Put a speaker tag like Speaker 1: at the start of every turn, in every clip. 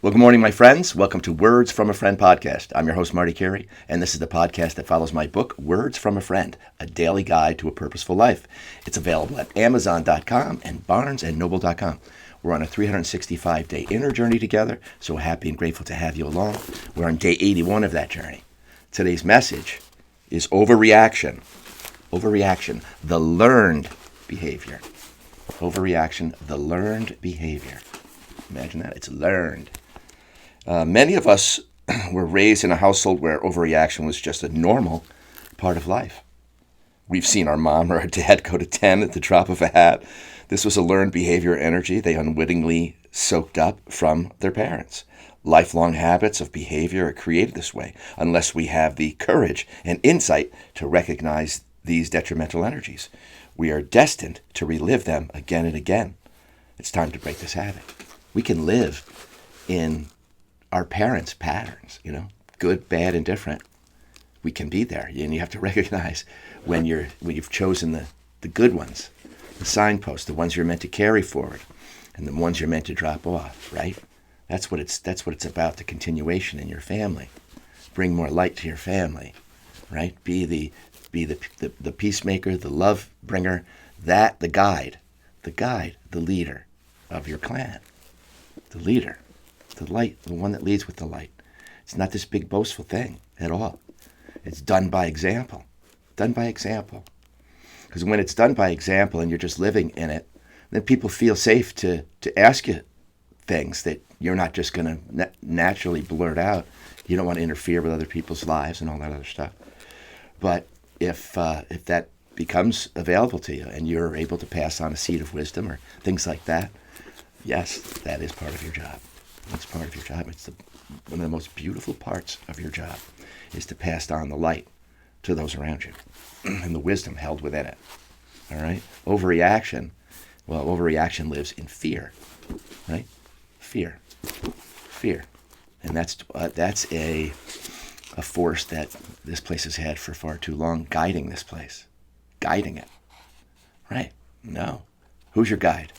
Speaker 1: Well, good morning, my friends. Welcome to Words from a Friend podcast. I'm your host, Marty Carey, and this is the podcast that follows my book, Words from a Friend, a daily guide to a purposeful life. It's available at Amazon.com and BarnesandNoble.com. We're on a 365-day inner journey together, so happy and grateful to have you along. We're on day 81 of that journey. Today's message is overreaction. Overreaction, the learned behavior. Overreaction, the learned behavior. Imagine that. It's learned. Many of us were raised in a household where overreaction was just a normal part of life. We've seen our mom or our dad go to 10 at the drop of a hat. This was a learned behavior energy they unwittingly soaked up from their parents. Lifelong habits of behavior are created this way unless we have the courage and insight to recognize these detrimental energies. We are destined to relive them again and again. It's time to break this habit. We can live in our parents' patterns, good, bad, and different. We can be there, and you have to recognize when you've chosen the good ones, the signposts, the ones you're meant to carry forward, and the ones you're meant to drop off. Right? That's what it's about. The continuation in your family. Bring more light to your family. Right? Be the peacemaker, the love bringer, the guide, the leader of your clan, the leader. The light, the one that leads with the light. It's not this big boastful thing at all. It's done by example. Done by example. Because when it's done by example and you're just living in it, then people feel safe to ask you things that you're not just going to naturally blurt out. You don't want to interfere with other people's lives and all that other stuff. But if that becomes available to you and you're able to pass on a seed of wisdom or things like that, yes, that is part of your job. It's part of your job. It's one of the most beautiful parts of your job is to pass on the light to those around you and the wisdom held within it. All right? Overreaction lives in fear, right? Fear. And that's a force that this place has had for far too long, guiding this place, guiding it. Right? No. Who's your guide?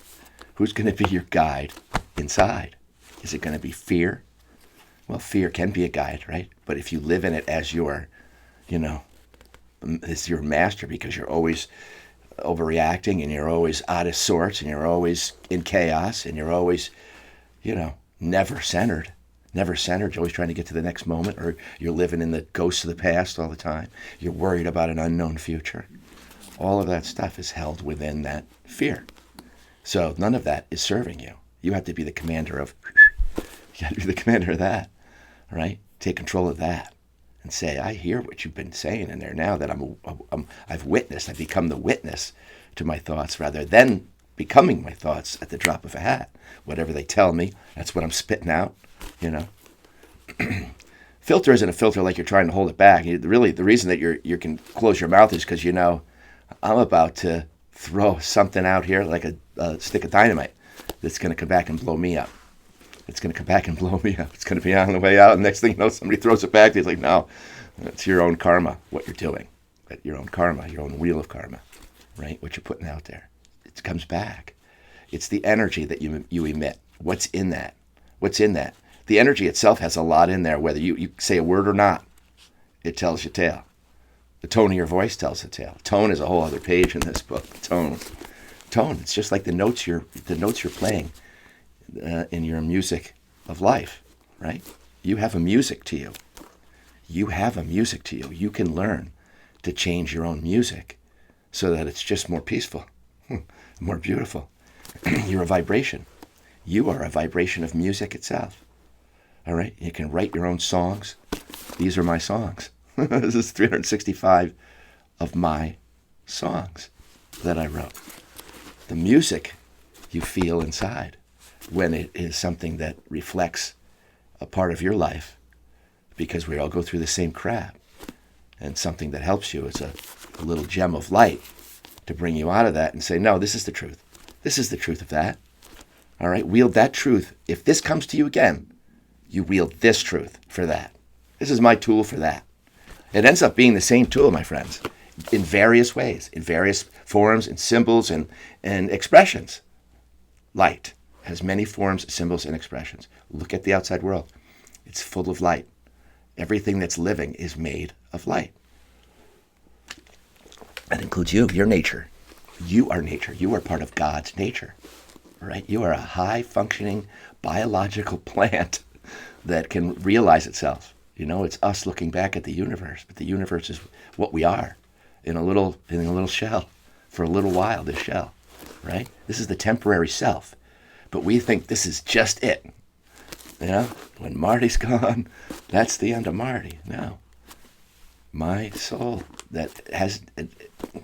Speaker 1: Who's going to be your guide inside? Is it going to be fear? Well, fear can be a guide, right? But if you live in it as your master because you're always overreacting and you're always out of sorts and you're always in chaos and you're always, never centered. Never centered. You're always trying to get to the next moment, or you're living in the ghosts of the past all the time. You're worried about an unknown future. All of that stuff is held within that fear. So none of that is serving you. You have to be the commander of that, right? Take control of that and say, I hear what you've been saying in there now that I've witnessed. I've become the witness to my thoughts rather than becoming my thoughts at the drop of a hat. Whatever they tell me, that's what I'm spitting out, Filter isn't a filter like you're trying to hold it back. Really, the reason that you can close your mouth is because I'm about to throw something out here like a stick of dynamite that's going to come back and blow me up. It's going to come back and blow me up. It's going to be on the way out. And next thing you know, somebody throws it back. It's like, no, it's your own karma, what you're doing. Your own karma, your own wheel of karma, right? What you're putting out there. It comes back. It's the energy that you emit. What's in that? The energy itself has a lot in there, whether you say a word or not. It tells your tale. The tone of your voice tells the tale. Tone is a whole other page in this book. Tone. It's just like the notes you're playing in your music of life, right? You have a music to you. You can learn to change your own music so that it's just more peaceful, more beautiful. You're a vibration. You are a vibration of music itself. All right? You can write your own songs. These are my songs. This is 365 of my songs that I wrote. The music you feel inside when it is something that reflects a part of your life, because we all go through the same crap, and something that helps you is a little gem of light to bring you out of that and say, no, this is the truth. This is the truth of that. All right? Wield that truth. If this comes to you again, you wield this truth for that. This is my tool for that. It ends up being the same tool, my friends, in various ways, in various forms and symbols and expressions. Light. has many forms, symbols, and expressions. Look at the outside world. It's full of light. Everything that's living is made of light. That includes you, your nature. You are nature. You are part of God's nature, right? You are a high-functioning biological plant that can realize itself. It's us looking back at the universe, but the universe is what we are in a little shell for a little while, this shell, right? This is the temporary self, but we think this is just it. When Marty's gone, that's the end of Marty. No. My soul that has,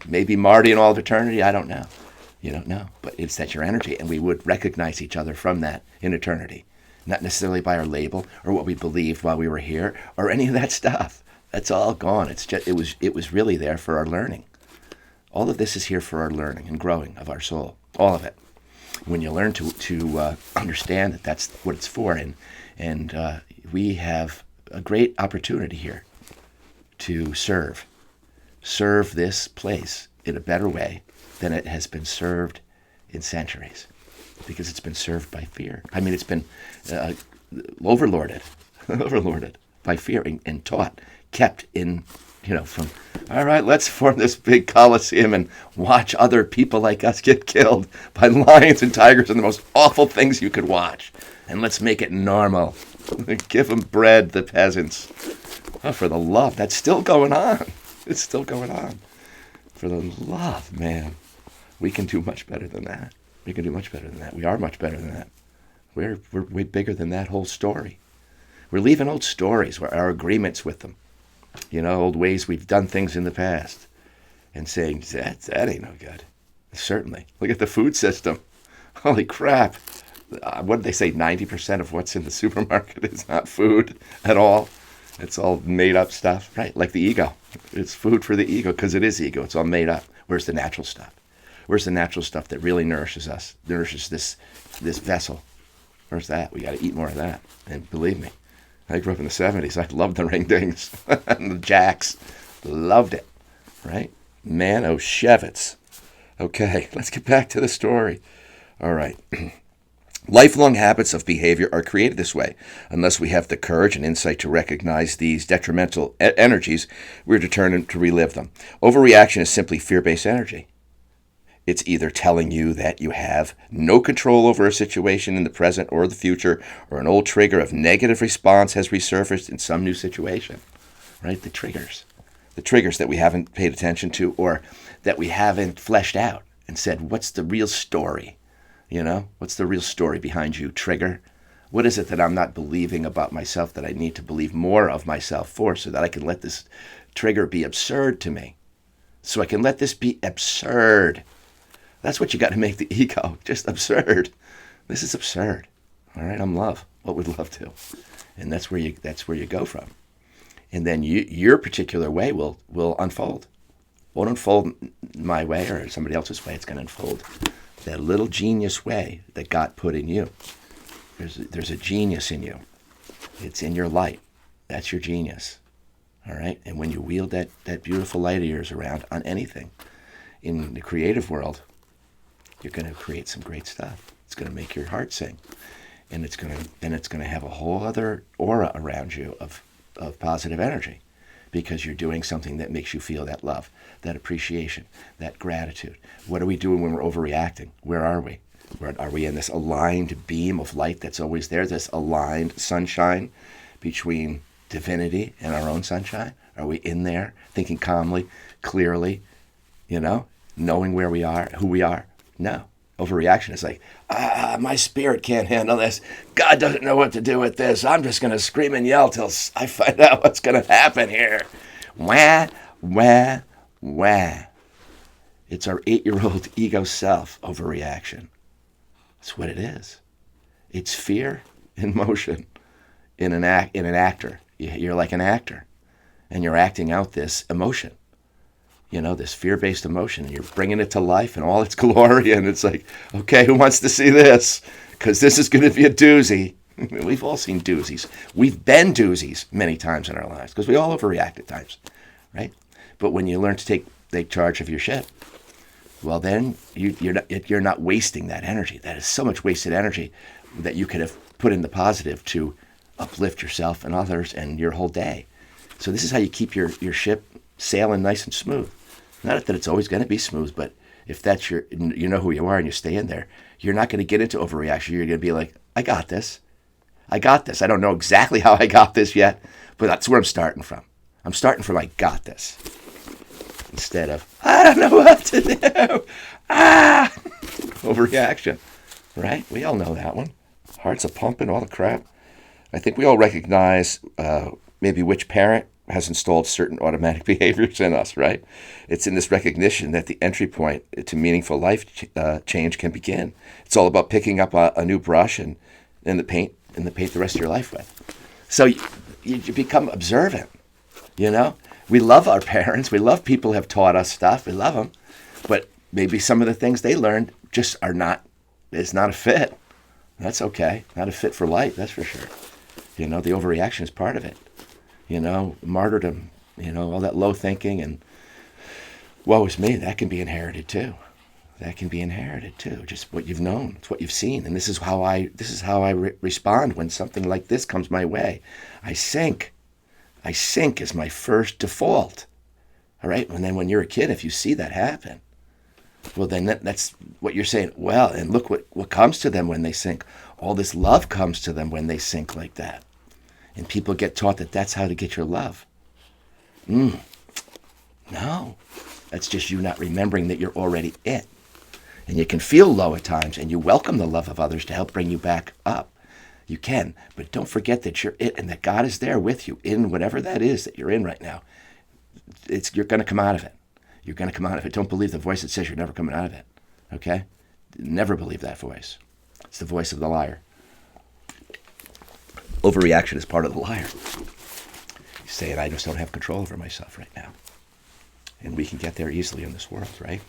Speaker 1: maybe Marty in all of eternity, I don't know. You don't know, but it's that your energy, and we would recognize each other from that in eternity. Not necessarily by our label or what we believed while we were here or any of that stuff. That's all gone. It's just it was really there for our learning. All of this is here for our learning and growing of our soul. All of it. When you learn to understand that that's what it's for, and we have a great opportunity here to serve this place in a better way than it has been served in centuries. Because it's been served by fear. I mean, it's been overlorded by fear and taught, kept in, from, all right, let's form this big coliseum and watch other people like us get killed by lions and tigers and the most awful things you could watch. And let's make it normal. Give them bread, the peasants. Oh, for the love, that's still going on. It's still going on. For the love, man, we can do much better than that. We can do much better than that. We are much better than that. We're way bigger than that whole story. We're leaving old stories, our agreements with them. Old ways we've done things in the past. And saying, that ain't no good. Certainly. Look at the food system. Holy crap. What did they say? 90% of what's in the supermarket is not food at all. It's all made up stuff, right? Like the ego. It's food for the ego because it is ego. It's all made up. Where's the natural stuff? Where's the natural stuff that really nourishes us, nourishes this vessel? Where's that? We got to eat more of that. And believe me, I grew up in the 70s. I loved the ring dings and the jacks. Loved it, right? Shevitz. Okay, let's get back to the story. All right. Lifelong habits of behavior are created this way. Unless we have the courage and insight to recognize these detrimental energies, we're determined to relive them. Overreaction is simply fear-based energy. It's either telling you that you have no control over a situation in the present or the future, or an old trigger of negative response has resurfaced in some new situation, right? The triggers that we haven't paid attention to or that we haven't fleshed out and said, what's the real story? What's the real story behind you, trigger? What is it that I'm not believing about myself that I need to believe more of myself for so that I can let this trigger be absurd to me? So I can let this be absurd. That's what you got to make the ego, just absurd. This is absurd. All right, I'm love. What would love to? And that's where you go from. And then your particular way will unfold. Won't unfold my way or somebody else's way. It's going to unfold that little genius way that God put in you. There's a genius in you. It's in your light. That's your genius. All right? And when you wield that beautiful light of yours around on anything in the creative world, you're going to create some great stuff. It's going to make your heart sing. And it's going to have a whole other aura around you of positive energy because you're doing something that makes you feel that love, that appreciation, that gratitude. What are we doing when we're overreacting? Where are we? Are we in this aligned beam of light that's always there, this aligned sunshine between divinity and our own sunshine? Are we in there thinking calmly, clearly, knowing where we are, who we are? No. Overreaction is like, my spirit can't handle this. God doesn't know what to do with this. I'm just going to scream and yell till I find out what's going to happen here. Wah, wah, wah. It's our 8-year-old ego self overreaction. That's what it is. It's fear in motion in an actor. You're like an actor, and you're acting out this emotion. This fear-based emotion, and you're bringing it to life in all its glory, and it's like, okay, who wants to see this? Because this is going to be a doozy. We've all seen doozies. We've been doozies many times in our lives, because we all overreact at times, right? But when you learn to take charge of your ship, well, then you're not wasting that energy. That is so much wasted energy that you could have put in the positive to uplift yourself and others and your whole day. So this is how you keep your ship sailing nice and smooth. Not that it's always going to be smooth, but if that's you know who you are and you stay in there, you're not going to get into overreaction. You're going to be like, I got this. I got this. I don't know exactly how I got this yet, but that's where I'm starting from. I'm starting from I got this. Instead of, I don't know what to do. Overreaction. Right? We all know that one. Hearts are pumping, all the crap. I think we all recognize maybe which parent has installed certain automatic behaviors in us, right? It's in this recognition that the entry point to meaningful life change can begin. It's all about picking up a new brush and the paint the rest of your life with. So you become observant, you know? We love our parents. We love people who have taught us stuff. We love them. But maybe some of the things they learned just it's not a fit. That's okay. Not a fit for life, that's for sure. You know, the overreaction is part of it. You know, martyrdom, you know, all that low thinking and woe is me, that can be inherited too. That can be inherited too. Just what you've known, it's what you've seen. And this is how I respond when something like this comes my way. I sink. I sink is my first default. All right? And then when you're a kid, if you see that happen, well, then that's what you're saying. Well, and look what comes to them when they sink. All this love comes to them when they sink like that. And people get taught that that's how to get your love. No. That's just you not remembering that you're already it. And you can feel low at times, and you welcome the love of others to help bring you back up. You can, but don't forget that you're it and that God is there with you in whatever that is that you're in right now. You're going to come out of it. You're going to come out of it. Don't believe the voice that says you're never coming out of it. Okay? Never believe that voice. It's the voice of the liar. Overreaction is part of the liar. He's saying, I just don't have control over myself right now. And we can get there easily in this world, right?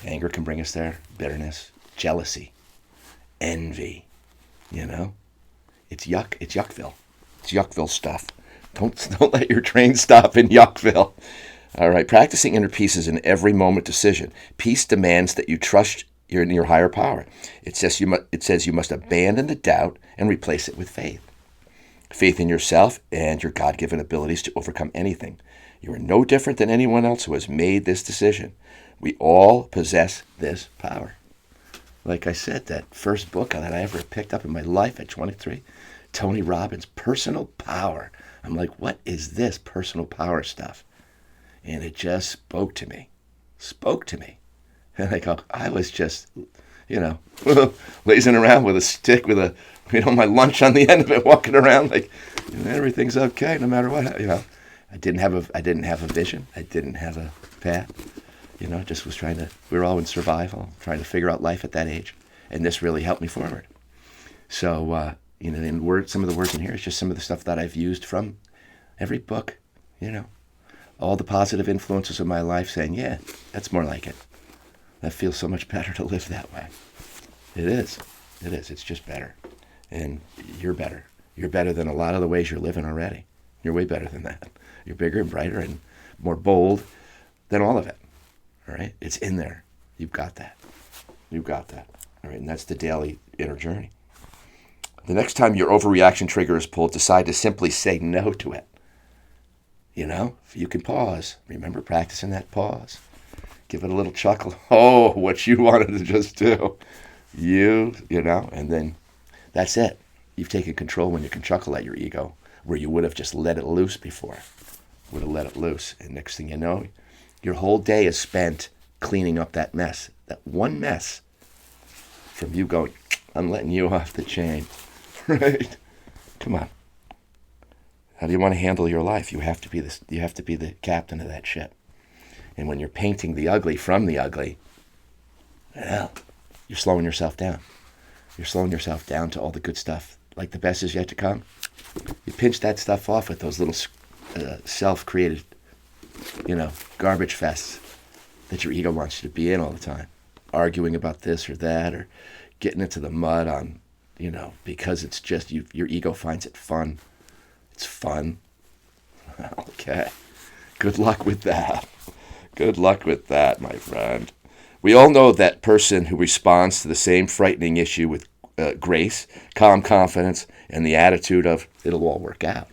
Speaker 1: Anger can bring us there. Bitterness, jealousy, envy, you know? It's yuck. It's Yuckville. It's Yuckville stuff. Don't let your train stop in Yuckville. All right. Practicing inner peace is an every moment decision. Peace demands that you trust your higher power. It says you must abandon the doubt and replace it with faith. Faith in yourself and your God-given abilities to overcome anything. You are no different than anyone else who has made this decision. We all possess this power. Like I said, that first book that I ever picked up in my life at 23, Tony Robbins, Personal Power. I'm like, what is this personal power stuff? And it just spoke to me. And I was just, lazing around with a stick with my lunch on the end of it, walking around like everything's okay no matter what. I didn't have a vision. I didn't have a path. Just was we were all in survival, trying to figure out life at that age. And this really helped me forward. So, some of the words in here is just some of the stuff that I've used from every book, all the positive influences of my life saying, yeah, that's more like it. That feels so much better to live that way. It is. It's just better. And you're better. You're better than a lot of the ways you're living already. You're way better than that. You're bigger and brighter and more bold than all of it. All right? It's in there. You've got that. All right? And that's the daily inner journey. The next time your overreaction trigger is pulled, decide to simply say no to it. You can pause. Remember practicing that pause. Give it a little chuckle. Oh, what you wanted to just do. And then that's it. You've taken control when you can chuckle at your ego, where you would have just let it loose before. And next thing you know, your whole day is spent cleaning up that mess. That one mess from you going, I'm letting you off the chain. Right? Come on. How do you want to handle your life? You have to be the captain of that ship. And when you're painting the ugly from the ugly, well, you're slowing yourself down. You're slowing yourself down to all the good stuff. Like the best is yet to come. You pinch that stuff off with those little self-created, garbage fests that your ego wants you to be in all the time. Arguing about this or that or getting into the mud on, because it's just your ego finds it fun. It's fun. Okay. Good luck with that. My friend. We all know that person who responds to the same frightening issue with grace, calm confidence, and the attitude of, it'll all work out.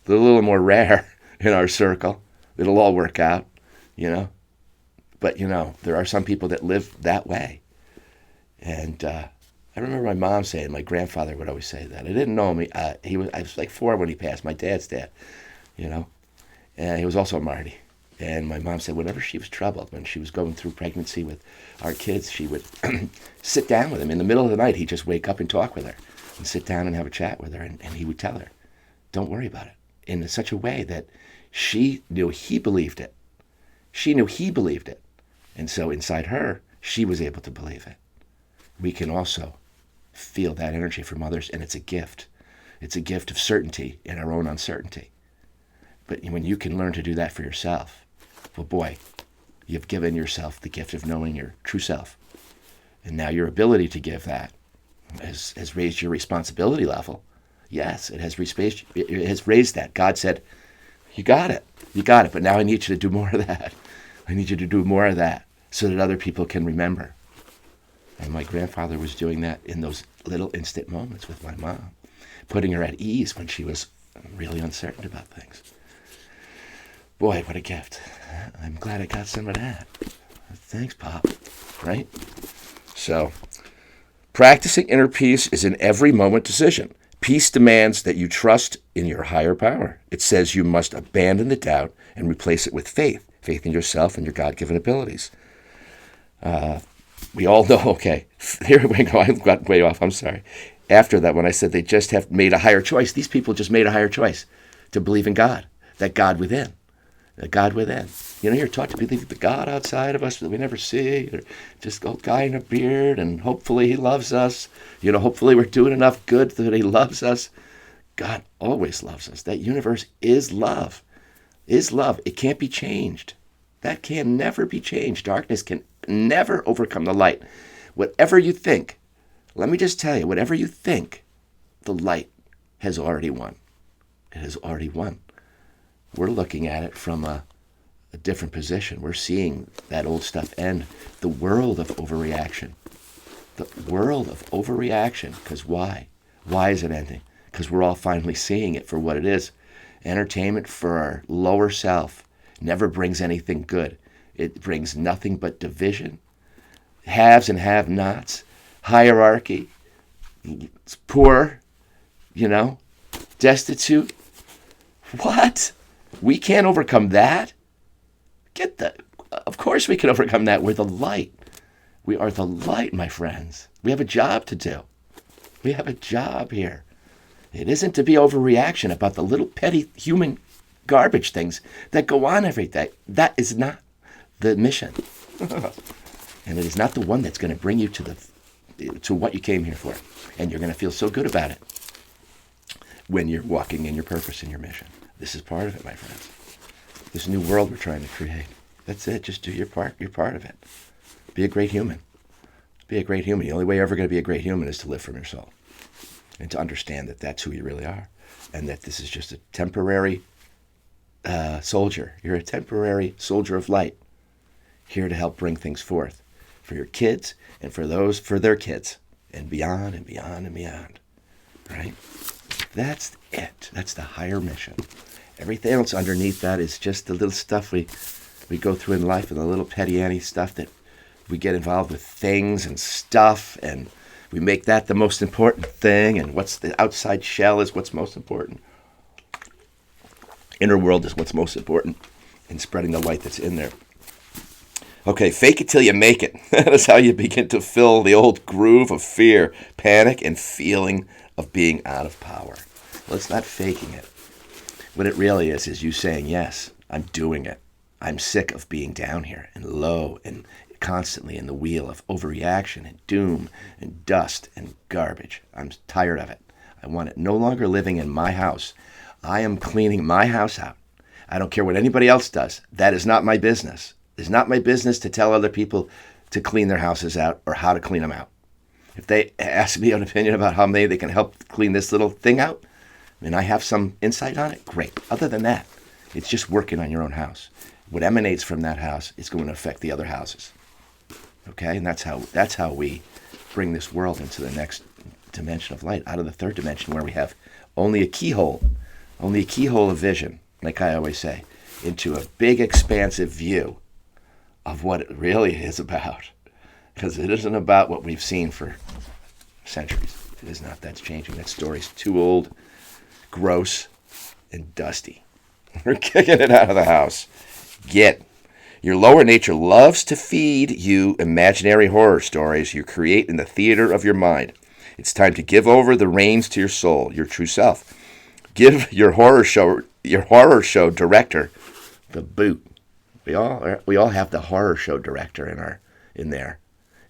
Speaker 1: They're a little more rare in our circle. It'll all work out, you know. But, you know, there are some people that live that way. And I remember my mom saying, my grandfather would always say that. I didn't know him. I was like 4 when he passed, my dad's dad, you know. And he was also a Marty. And my mom said whenever she was troubled, when she was going through pregnancy with our kids, she would sit down with him. In the middle of the night, he'd just wake up and talk with her and sit down and have a chat with her. And he would tell her, don't worry about it, in such a way that she knew he believed it. She knew he believed it. And so inside her, she was able to believe it. We can also feel that energy from others, and it's a gift. It's a gift of certainty in our own uncertainty. But when you can learn to do that for yourself, well, boy, you've given yourself the gift of knowing your true self. And now your ability to give that has raised your responsibility level. Yes, it has raised that. God said, you got it. You got it. But now I need you to do more of that. I need you to do more of that so that other people can remember. And my grandfather was doing that in those little instant moments with my mom, putting her at ease when she was really uncertain about things. Boy, what a gift. I'm glad I got some of that. Thanks, Pop. Right? So, practicing inner peace is an every moment decision. Peace demands that you trust in your higher power. It says you must abandon the doubt and replace it with faith. Faith in yourself and your God-given abilities. We all know, okay, here we go. I got way off. I'm sorry. After that, when I said they just have made a higher choice, these people just made a higher choice to believe in God, that God within. The God within. You know, you're taught to believe the God outside of us that we never see, or just a guy in a beard, and hopefully he loves us. You know, hopefully we're doing enough good that he loves us. God always loves us. That universe is love. Is love. It can't be changed. That can never be changed. Darkness can never overcome the light. Whatever you think, let me just tell you, whatever you think, the light has already won. It has already won. We're looking at it from a different position. We're seeing that old stuff end. The world of overreaction. The world of overreaction. Because why? Why is it ending? Because we're all finally seeing it for what it is. Entertainment for our lower self never brings anything good. It brings nothing but division, haves and have-nots, hierarchy, poor, you know, destitute. What? We can't overcome that? Of course we can overcome that. We're the light. We are the light, my friends. We have a job to do. We have a job here. It isn't to be overreaction about the little petty human garbage things that go on every day. That is not the mission. And it is not the one that's going to bring you to what you came here for. And you're going to feel so good about it when you're walking in your purpose and your mission. This is part of it, my friends. This new world we're trying to create. That's it. Just do your part. You're part of it. Be a great human. Be a great human. The only way you're ever going to be a great human is to live from your soul. And to understand that that's who you really are. And that this is just a temporary soldier. You're a temporary soldier of light. Here to help bring things forth. For your kids and for their kids. And beyond and beyond and beyond. Right? That's it. That's the higher mission. Everything else underneath that is just the little stuff we go through in life and the little petty Annie stuff that we get involved with things and stuff and we make that the most important thing and what's the outside shell is what's most important. Inner world is what's most important in spreading the light that's in there. Okay, fake it till you make it. That is how you begin to fill the old groove of fear, panic, and feeling of being out of power. Well, it's not faking it. What it really is you saying, yes, I'm doing it. I'm sick of being down here and low and constantly in the wheel of overreaction and doom and dust and garbage. I'm tired of it. I want it no longer living in my house. I am cleaning my house out. I don't care what anybody else does. That is not my business. It's not my business to tell other people to clean their houses out or how to clean them out. If they ask me an opinion about how maybe they can help clean this little thing out, and I have some insight on it, great. Other than that, it's just working on your own house. What emanates from that house is going to affect the other houses. Okay, and that's how we bring this world into the next dimension of light, out of the third dimension where we have only a keyhole of vision, like I always say, into a big expansive view of what it really is about. Because it isn't about what we've seen for centuries. It is not. That's changing. That story's too old, gross, and dusty. We're kicking it out of the house. Your lower nature loves to feed you imaginary horror stories you create in the theater of your mind. It's time to give over the reins to your soul, your true self. Give your horror show director the boot. We all have the horror show director in there,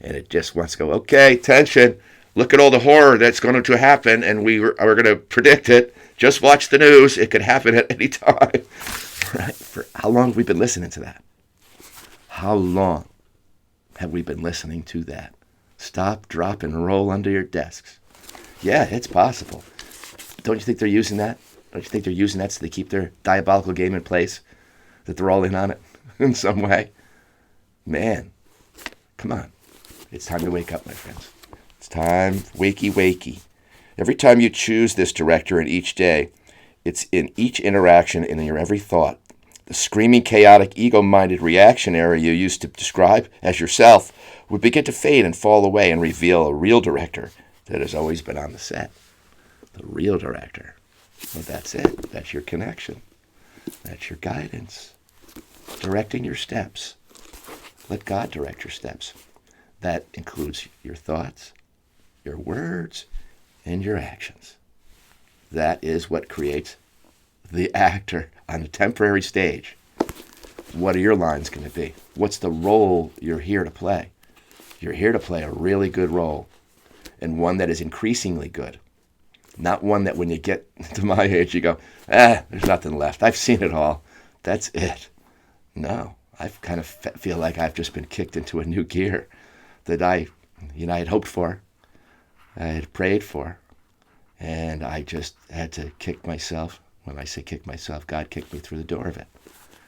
Speaker 1: and it just wants to go, okay, tension. Look at all the horror that's going to happen, and we're going to predict it. Just watch the news. It could happen at any time. Right? For how long have we been listening to that? How long have we been listening to that? Stop, drop, and roll under your desks. Yeah, it's possible. Don't you think they're using that? Don't you think they're using that so they keep their diabolical game in place? That they're all in on it in some way? Man, come on. It's time to wake up, my friends. It's time, wakey. Every time you choose this director in each day, it's in each interaction and in your every thought. The screaming, chaotic, ego-minded reactionary you used to describe as yourself would begin to fade and fall away and reveal a real director that has always been on the set. The real director. Well, that's it. That's your connection. That's your guidance. Directing your steps. Let God direct your steps. That includes your thoughts, your words, and your actions. That is what creates the actor on a temporary stage. What are your lines going to be? What's the role you're here to play? You're here to play a really good role, and one that is increasingly good. Not one that when you get to my age, you go, there's nothing left. I've seen it all. That's it. No, I kind of feel like I've just been kicked into a new gear that I had hoped for, I had prayed for, and I just had to kick myself. When I say kick myself, God kicked me through the door of it.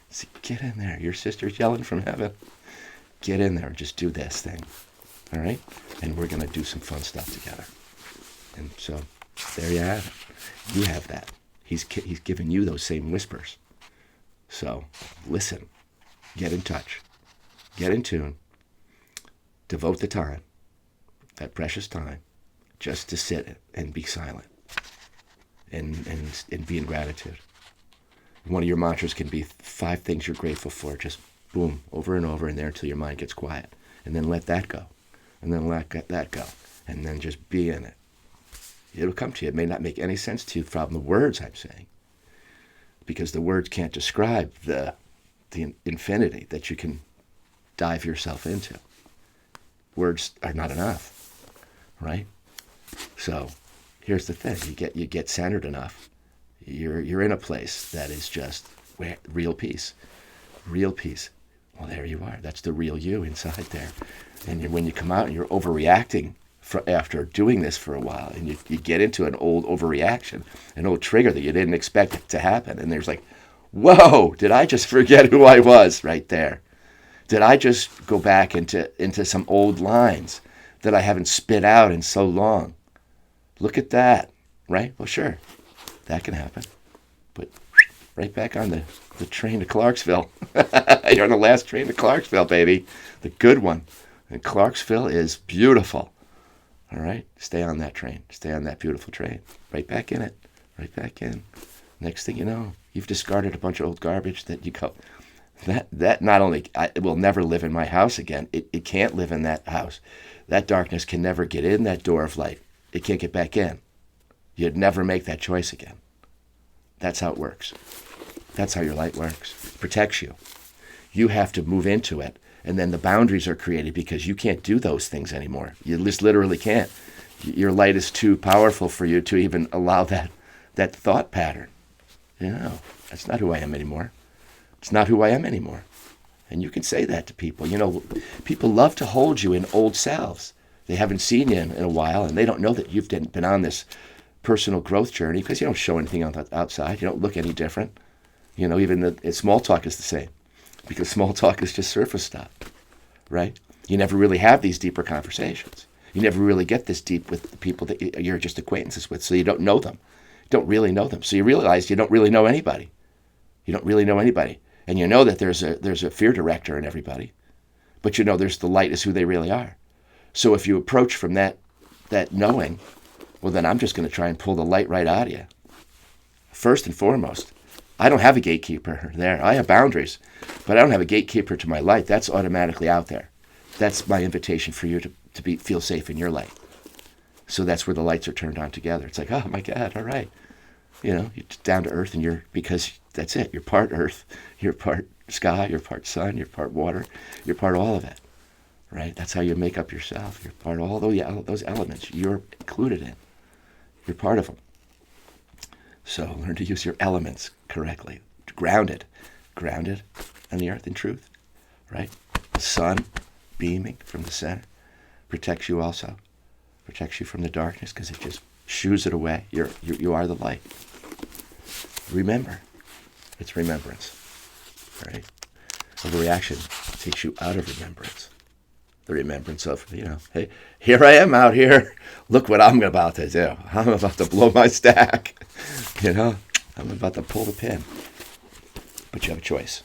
Speaker 1: So get in there. Your sister's yelling from heaven. Get in there and just do this thing. All right? And we're going to do some fun stuff together. And so there you have it. You have that. He's giving you those same whispers. So listen. Get in touch. Get in tune. Devote the time, that precious time, just to sit and be silent and be in gratitude. One of your mantras can be 5 things you're grateful for. Just boom, over and over in there until your mind gets quiet. And then let that go. And then let that go. And then just be in it. It'll come to you. It may not make any sense to you from the words I'm saying, because the words can't describe the infinity that you can dive yourself into. Words are not enough, right? So here's the thing: you get centered enough, you're in a place that is just real peace. Well, there you are. That's the real you inside there. And when you come out and you're overreacting after doing this for a while, and you get into an old overreaction, an old trigger that you didn't expect to happen, and there's like, whoa, did I just forget who I was right there? Did I just go back into some old lines that I haven't spit out in so long? Look at that, right? Well, sure, that can happen. But right back on the train to Clarksville. You're on the last train to Clarksville, baby. The good one. And Clarksville is beautiful. All right? Stay on that train. Stay on that beautiful train. Right back in it. Right back in. Next thing you know, you've discarded a bunch of old garbage that you go, that not only, it will never live in my house again. It can't live in that house. That darkness can never get in that door of light. It can't get back in. You'd never make that choice again. That's how it works. That's how your light works. It protects you. You have to move into it, and then the boundaries are created because you can't do those things anymore. You just literally can't. Your light is too powerful for you to even allow that thought pattern. That's not who I am anymore. It's not who I am anymore. And you can say that to people. People love to hold you in old selves. They haven't seen you in a while, and they don't know that you've been on this personal growth journey because you don't show anything on the outside. You don't look any different. Even the small talk is the same, because small talk is just surface stuff, right? You never really have these deeper conversations. You never really get this deep with the people that you're just acquaintances with, so you don't know them. You don't really know them. So you realize you don't really know anybody. You don't really know anybody. And you know that there's a fear director in everybody, but you know there's the light is who they really are. So if you approach from that knowing, well, then I'm just going to try and pull the light right out of you. First and foremost, I don't have a gatekeeper there. I have boundaries, but I don't have a gatekeeper to my light. That's automatically out there. That's my invitation for you to feel safe in your light. So that's where the lights are turned on together. It's like, oh my God, all right. You're down to earth, and because that's it. You're part earth, you're part sky, you're part sun, you're part water, you're part all of it, right? That's how you make up yourself. You're part of all those elements. You're included in. You're part of them. So learn to use your elements correctly. Grounded on the earth in truth, right? The sun beaming from the center protects you also. Protects you from the darkness because it just shoos it away. You are the light. Remember. It's remembrance, right? Overreaction takes you out of remembrance. The remembrance of, hey, here I am out here. Look what I'm about to do. I'm about to blow my stack. I'm about to pull the pin. But you have a choice.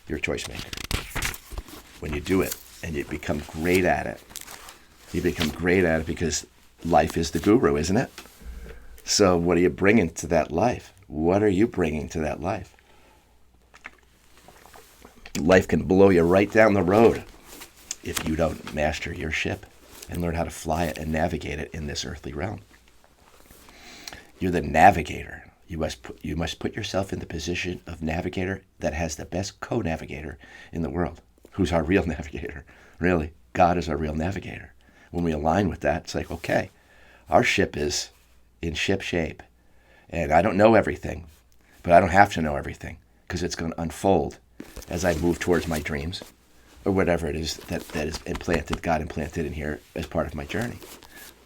Speaker 1: You're a choice maker. When you do it and you become great at it, because life is the guru, isn't it? So what are you bringing to that life? What are you bringing to that life? Life can blow you right down the road if you don't master your ship and learn how to fly it and navigate it in this earthly realm. You're the navigator. You must put yourself in the position of navigator that has the best co-navigator in the world. Who's our real navigator? Really, God is our real navigator. When we align with that, it's like, okay, our ship is in ship shape. And I don't know everything, but I don't have to know everything because it's going to unfold as I move towards my dreams or whatever it is that is God implanted in here as part of my journey.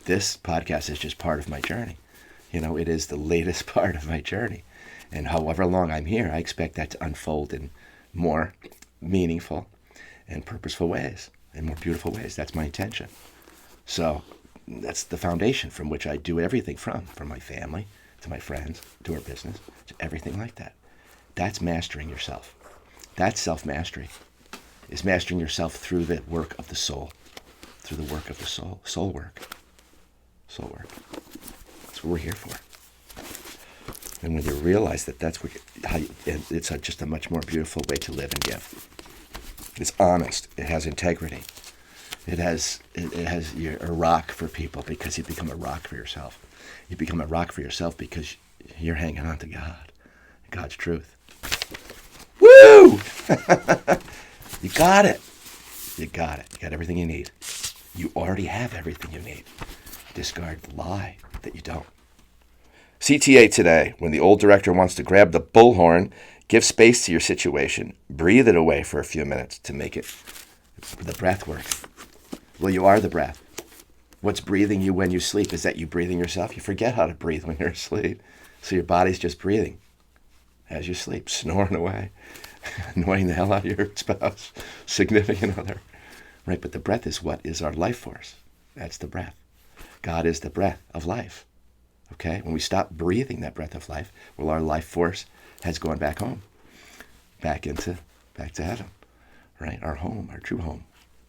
Speaker 1: This podcast is just part of my journey. It is the latest part of my journey. And however long I'm here, I expect that to unfold in more meaningful and purposeful ways and more beautiful ways. That's my intention. So that's the foundation from which I do everything from my family to my friends, to our business, to everything like that. That's mastering yourself. That's self-mastery. Is mastering yourself through the work of the soul. Through the work of the soul. Soul work. Soul work. That's what we're here for. And when you realize that that's it's just a much more beautiful way to live and give. It's honest. It has integrity. You're a rock for people because you become a rock for yourself. You become a rock for yourself because you're hanging on to God, God's truth. Woo! You got it. You got it. You got everything you need. You already have everything you need. Discard the lie that you don't. CTA today, when the old director wants to grab the bullhorn, give space to your situation. Breathe it away for a few minutes to make it the breath work. Well, you are the breath. What's breathing you when you sleep? Is that you breathing yourself? You forget how to breathe when you're asleep. So your body's just breathing as you sleep, snoring away, annoying the hell out of your spouse, significant other. Right? But the breath is what is our life force. That's the breath. God is the breath of life. Okay? When we stop breathing that breath of life, well, our life force has gone back home, back to heaven. Right? Our home, our true home,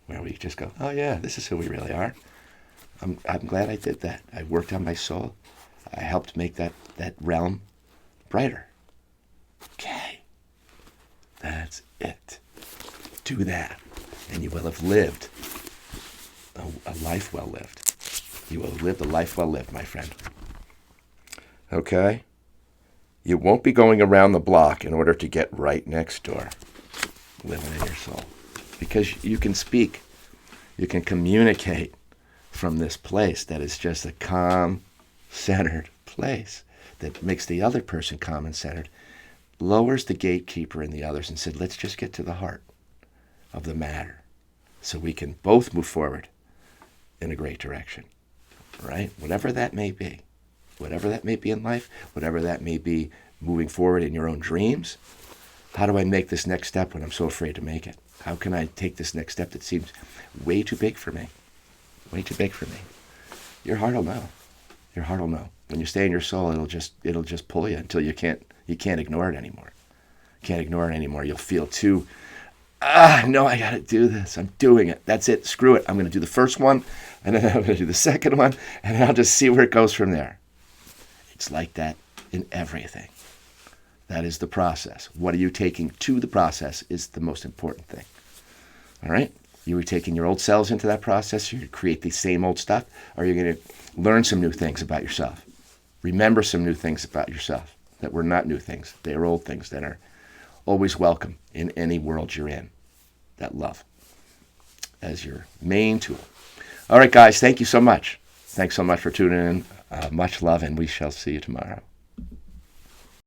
Speaker 1: where we just go, oh yeah, this is who we really are. I'm glad I did that. I worked on my soul. I helped make that realm brighter. Okay. That's it. Do that. And you will have lived a life well lived. You will have lived a life well lived, my friend. Okay? You won't be going around the block in order to get right next door. Living in your soul. Because you can speak. You can communicate from this place that is just a calm, centered place that makes the other person calm and centered, lowers the gatekeeper in the others and said, let's just get to the heart of the matter so we can both move forward in a great direction, right? Whatever that may be in life, whatever that may be moving forward in your own dreams, How do I make this next step when I'm so afraid to make it? How can I take this next step that seems way too big for me? Way too big for me. Your heart will know. Your heart will know. When you stay in your soul, it'll just pull you until you can't ignore it anymore. Can't ignore it anymore. You'll feel too, no, I got to do this. I'm doing it. That's it. Screw it. I'm going to do the first one, and then I'm going to do the second one, and then I'll just see where it goes from there. It's like that in everything. That is the process. What are you taking to the process is the most important thing. All right? You were taking your old selves into that process. You're going to create the same old stuff, or you're going to learn some new things about yourself. Remember some new things about yourself that were not new things. They are old things that are always welcome in any world you're in. That love as your main tool. All right, guys, thank you so much. Thanks so much for tuning in. Much love, and we shall see you tomorrow.